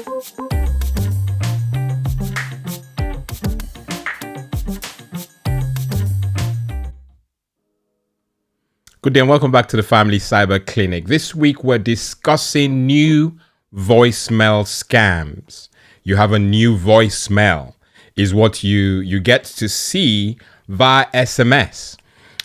Good day and welcome back to the Family Cyber Clinic. This week we're discussing new voicemail scams. You have a new voicemail is what you get to see via SMS.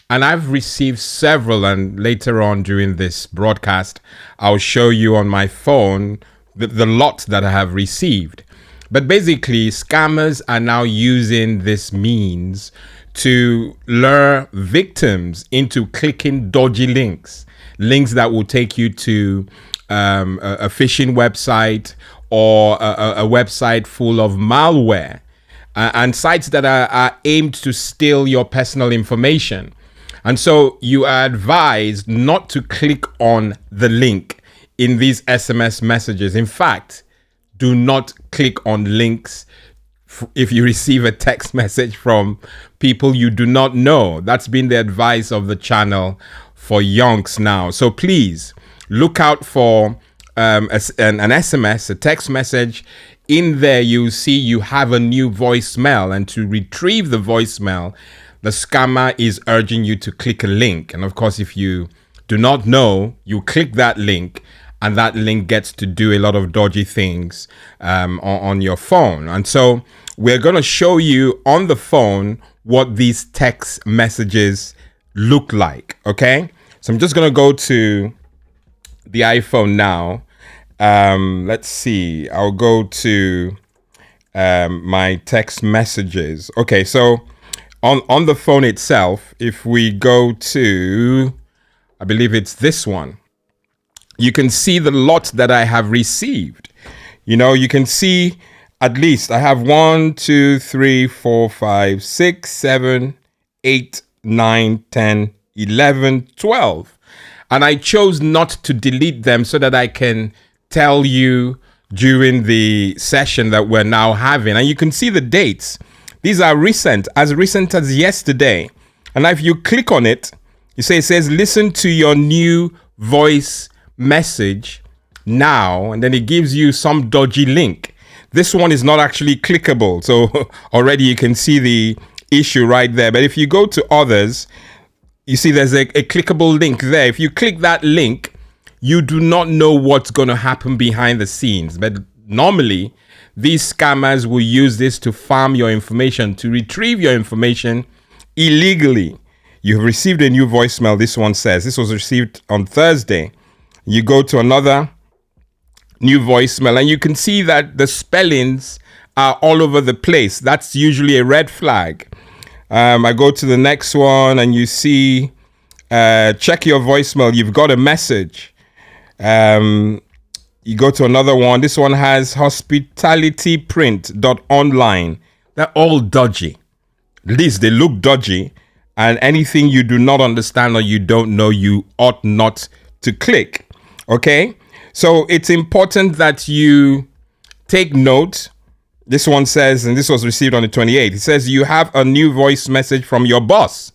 And I've received several, and later on during this broadcast, I'll show you on my phone the lot that I have received. But basically, scammers are now using this means to lure victims into clicking dodgy links that will take you to a phishing website or a website full of malware and sites that are aimed to steal your personal information. And so you are advised not to click on the link in these SMS messages. In fact, do not click on links if you receive a text message from people you do not know. That's been the advice of the channel for yonks now. So please look out for an SMS, a text message. In there, you'll see you have a new voicemail. And to retrieve the voicemail, the scammer is urging you to click a link. And of course, if you do not know, you click that link, and that link gets to do a lot of dodgy things on your phone. And so we're going to show you on the phone what these text messages look like. Okay, so I'm just going to go to the iPhone now. Let's see. I'll go to my text messages. Okay, so on the phone itself, if we go to, I believe it's this one, you can see the lot that I have received. You know, you can see at least I have 1, 2, 3, 4, 5, 6, 7, 8, 9, 10, 11, 12. And I chose not to delete them so that I can tell you during the session that we're now having. And you can see the dates. These are recent as yesterday. And if you click on it, it says, listen to your new voice message now. And then it gives you some dodgy link. This one is not actually clickable. So already you can see the issue right there. But if you go to others, you see there's a clickable link there. If you click that link, you do not know what's going to happen behind the scenes. But normally, these scammers will use this to farm your information, to retrieve your information illegally. You've received a new voicemail. This one says, this was received on Thursday. You go to another new voicemail and you can see that the spellings are all over the place. That's usually a red flag. I go to the next one and you see, check your voicemail. You've got a message. You go to another one. This one has hospitalityprint.online. They're all dodgy. At least they look dodgy. And anything you do not understand or you don't know, you ought not to click. Okay? So it's important that you take note. This one says, and this was received on the 28th. It says, you have a new voice message from your boss.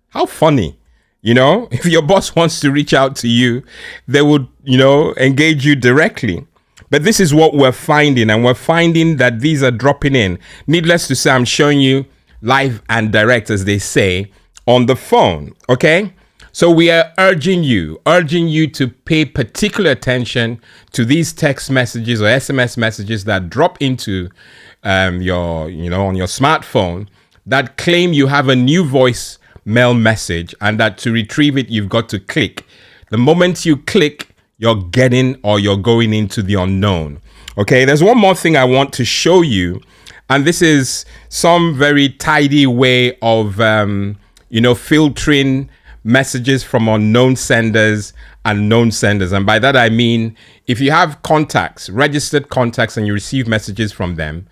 How funny. You know, if your boss wants to reach out to you, they would, engage you directly. But this is what we're finding. And we're finding that these are dropping in. Needless to say, I'm showing you live and direct, as they say, on the phone. Okay. So we are urging you to pay particular attention to these text messages or SMS messages that drop into on your smartphone that claim you have a new voicemail message and that to retrieve it, you've got to click. The moment you click, you're going into the unknown. Okay, there's one more thing I want to show you. And this is some very tidy way of, filtering messages from unknown senders and known senders. And by that, I mean, if you have contacts, registered contacts, and you receive messages from them,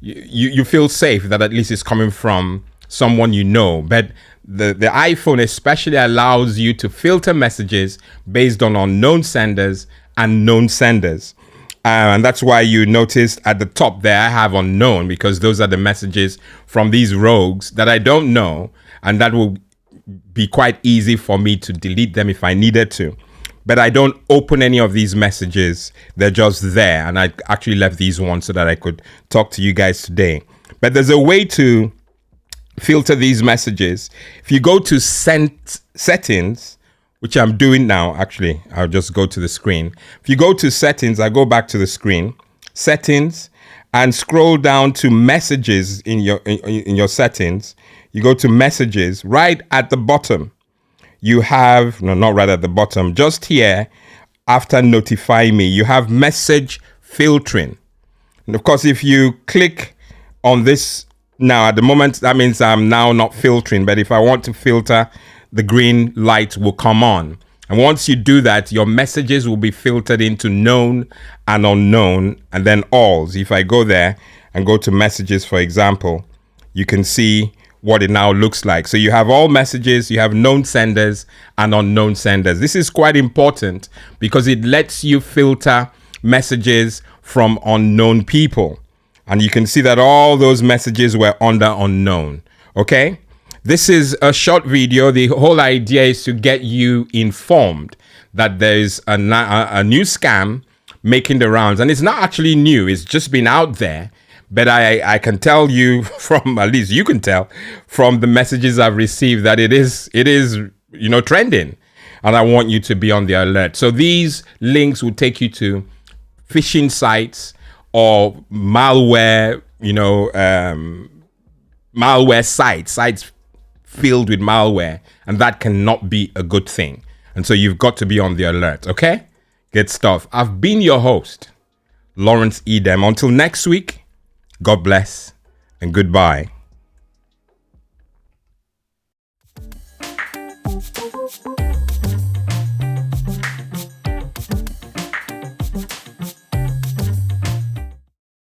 you feel safe that at least it's coming from someone you know. But the iPhone especially allows you to filter messages based on unknown senders and known senders. And that's why you noticed at the top there, I have unknown, because those are the messages from these rogues that I don't know. And that will be quite easy for me to delete them if I needed to. but I don't open any of these messages. They're just there. And I actually left these ones so that I could talk to you guys today. But there's a way to filter these messages. If you go to settings, which I'm doing now, actually, I'll just go to the screen. If you go to settings, I go back to the screen, settings, and scroll down to messages in your settings. You go to messages. Right at the bottom, you have, no, not right at the bottom, just here after notify me, you have message filtering. And of course, if you click on this now, at the moment, that means I'm now not filtering. But if I want to filter, the green light will come on. And once you do that, your messages will be filtered into known and unknown, and then alls. If I go there and go to messages, for example, you can see what it now looks like. So you have all messages, you have known senders and unknown senders. This is quite important because it lets you filter messages from unknown people. And you can see that all those messages were under unknown. Okay? This is a short video. The whole idea is to get you informed that there's a new scam making the rounds. And it's not actually new. It's just been out there. But I can tell you from, at least you can tell from the messages I've received, that it is, trending. And I want you to be on the alert. So these links will take you to phishing sites or malware, malware sites filled with malware, and that cannot be a good thing. And so you've got to be on the alert. Okay, good stuff. I've been your host, Lawrence Edem. Until next week, God bless and goodbye.